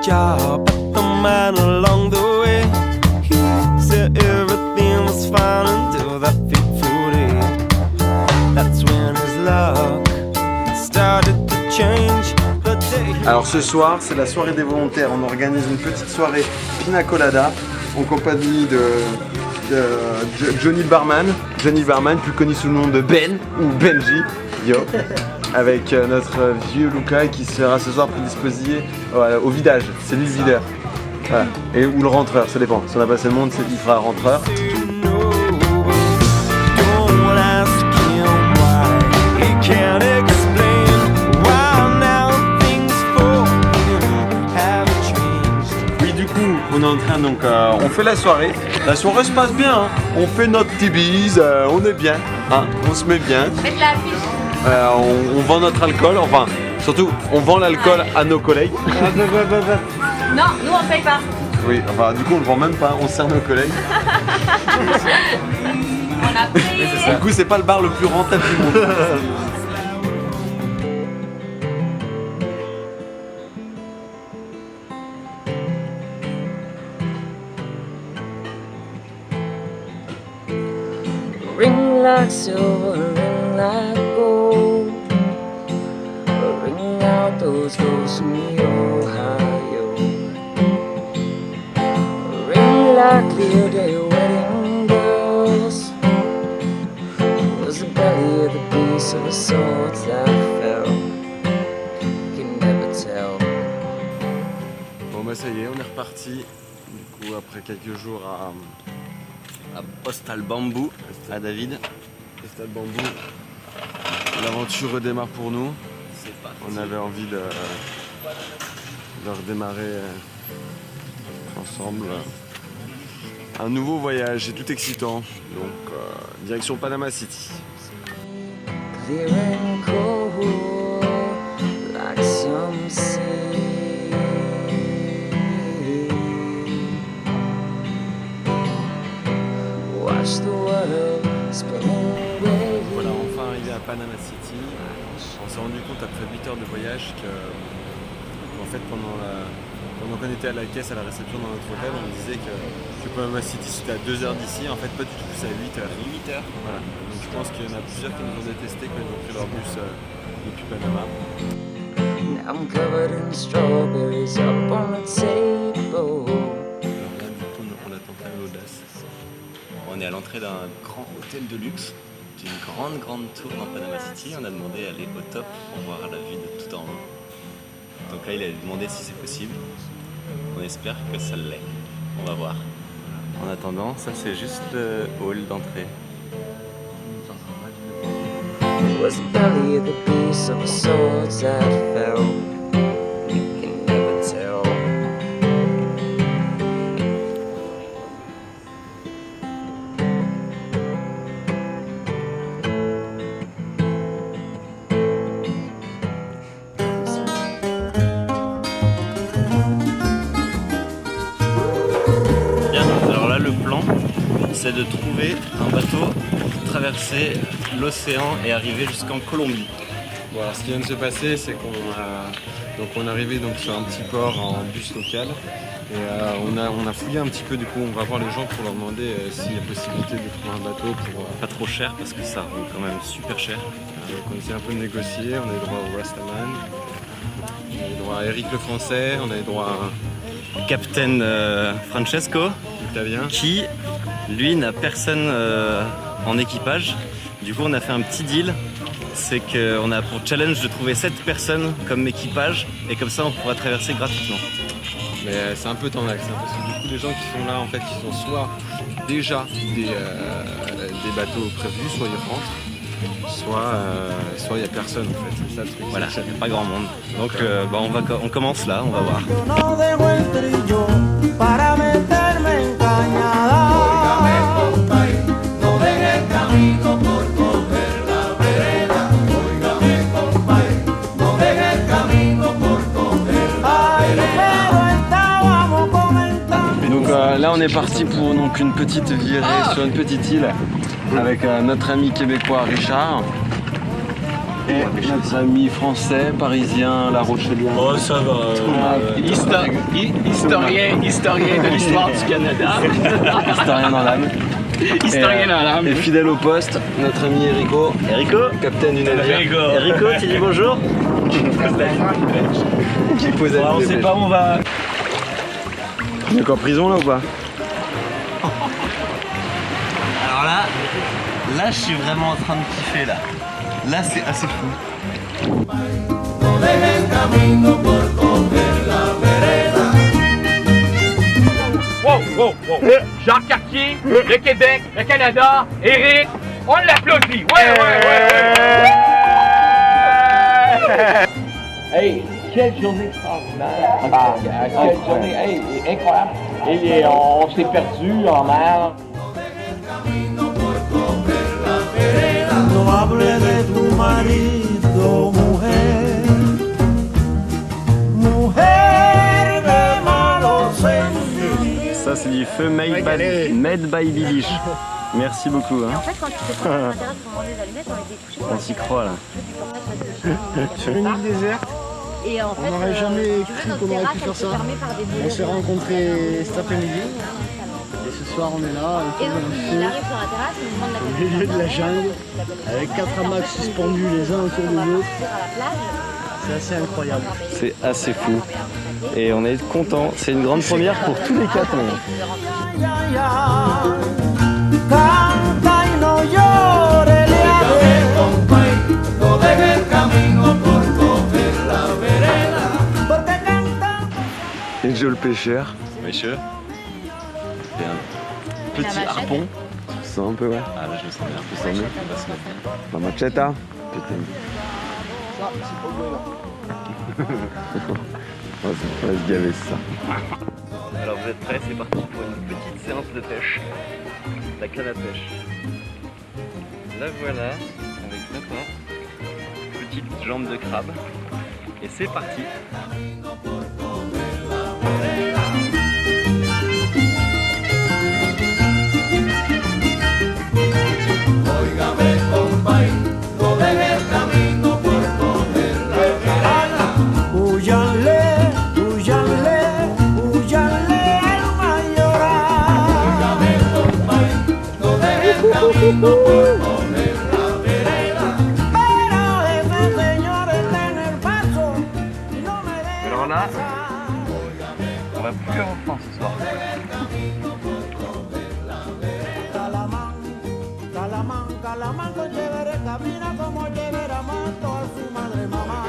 job, but the man along the way, he said everything was fine until that fateful day. That's when his luck started to change. Alors ce soir, c'est la soirée des volontaires. On organise une petite soirée pina colada en compagnie de Johnny Barman, plus connu sous le nom de Ben ou Benji, yo, avec notre vieux Luca qui sera ce soir prédisposé au vidage. C'est lui le videur. Voilà. Et ou le rentreur, ça dépend. Si on a passé le monde, il fera rentreur. On est en train donc on fait la soirée se passe bien, hein. On fait notre petit bise, on est bien, hein. On se met bien. Faites l'affiche. On vend notre alcool, enfin surtout on vend l'alcool à nos collègues. Non, nous on paye pas. Oui, enfin du coup on le vend même pas, on sert nos collègues. On a payé. Du coup c'est pas le bar le plus rentable du monde. Ring like silver, ring like gold, ring out those ghosts from Ohio. Ring like clear day wedding bells, was the belly of the beast of the swords that fell. You can never tell. Bon bah ça y est, on est reparti. Du coup après quelques jours à Postal Bamboo à David. Postal Bamboo. L'aventure redémarre pour nous. C'est parti. On avait envie de redémarrer ensemble un nouveau voyage, c'est tout excitant. Donc direction Panama City. Clear and cold, like some sea. Watch the world spinning away. Voilà, enfin arrivé à Panama City. On s'est rendu compte après 8 heures de voyage qu'en fait pendant qu'on était à la caisse à la réception dans notre hôtel, on me disait que Panama City c'était à 2 heures d'ici. En fait pas du tout, c'est à 8 heures. 8 heures. Voilà. Donc je pense qu'il y en a plusieurs qui nous ont détestés quand ils ont pris leur bus depuis Panama. Now I'm covered in strawberries up on the table. Alors là du coup on a tenté l'audace. On est à l'entrée d'un grand hôtel de luxe, d'une grande tour dans Panama City. On a demandé d'aller au top pour voir la vue de tout en haut. Donc là il a demandé si c'est possible. On espère que ça l'est. On va voir. En attendant, ça c'est juste le hall d'entrée. It was the belly of the beast of the swords that fell. You can never tell. Bien, alors là le plan c'est de trouver un bateau pour traverser l'océan et arriver jusqu'en Colombie. Bon, alors ce qui vient de se passer, c'est qu'on est arrivé donc sur un petit port en bus local et on a fouillé un petit peu. Du coup on va voir les gens pour leur demander s'il y a possibilité de trouver un bateau pour Pas trop cher parce que ça roule quand même super cher. donc on essaie un peu de négocier. On a eu droit au Rastaman, on a eu droit à Eric le Français, on a eu droit à Captain Francesco l'Italien. qui lui n'a personne en équipage. Du coup on a fait un petit deal, c'est qu'on a pour challenge de trouver 7 personnes comme équipage et comme ça on pourra traverser gratuitement. Mais c'est un peu tendax hein, parce que du coup les gens qui sont là en fait ils ont soit déjà des bateaux prévus, soit ils rentrent, soit il n'y a personne en fait. C'est ça le truc. Voilà, il n'y a pas grand monde. Donc on commence là, on va voir. Là on est parti pour donc une petite virée sur une petite île avec notre ami québécois Richard. Notre ami français, parisien, La Rochellien. Oh, ça va. Historien de l'histoire du Canada. Historien dans l'âme. Historien dans l'âme. Et fidèle au poste, notre ami Erico. Erico, Capitaine du navire. Erico, tu dis bonjour. Qui posait On sait pas où on va. On est en prison là ou pas? Alors là, je suis vraiment en train de kiffer là. Là, c'est assez fou. Wow, wow, wow. Jacques Cartier, le Québec, le Canada, Eric, on l'applaudit. Ouais. Hey, quelle journée extraordinaire. Quelle journée, hey, incroyable. Et on s'est perdu en mer. No hable de tu marido, mujer, mujer de malos sentidos. Ça c'est du feu made by Bibiche. Merci beaucoup. En fait, quand tu te prends sur Internet pour manger des allumettes, on était couchés On s'y croit là. Sur une île déserte, Et en fait, on n'aurait jamais tu cru veux, qu'on notre aurait pu terrasse, faire elle ça. se fermait par des On volets. s'est rencontrés cet après-midi et ce soir on est là, Et autour donc, d'un il feu, arrive sur la terrasse, il nous demande la au milieu de la jungle, avec 4 hamacs suspendus les uns autour On de va l'autre. partir à la plage. C'est assez incroyable. C'est assez fou. Et on est content. C'est une grande première pour tous les quatre. Canta y no llore, le No deje el camino por coger la vereda. porque canta. Et Joe le pêcheur. Monsieur. C'est un La petit machette. harpon. Tu sens un peu, ouais. Ah là, je me sens bien. Tu sens mieux. On va se mettre bien. La macheta. Putain. On va se gaver ça. Alors vous êtes prêts, c'est parti pour une petite séance de pêche. La canne à pêche. La voilà, avec papa. Petite jambe de crabe. Et c'est parti. Óigame, compay, no deje el camino por coger la vereda. Huyanle, huyanle, huyanle al mayoral. Óigame, compay, no deje el camino por coger la vereda. Pero ese señor está en el paso y no me deja. Alors là, on va plus avoir faim ce soir. Calamán, calamán, calamán con chévere camina como chévere amando a su madre mamá.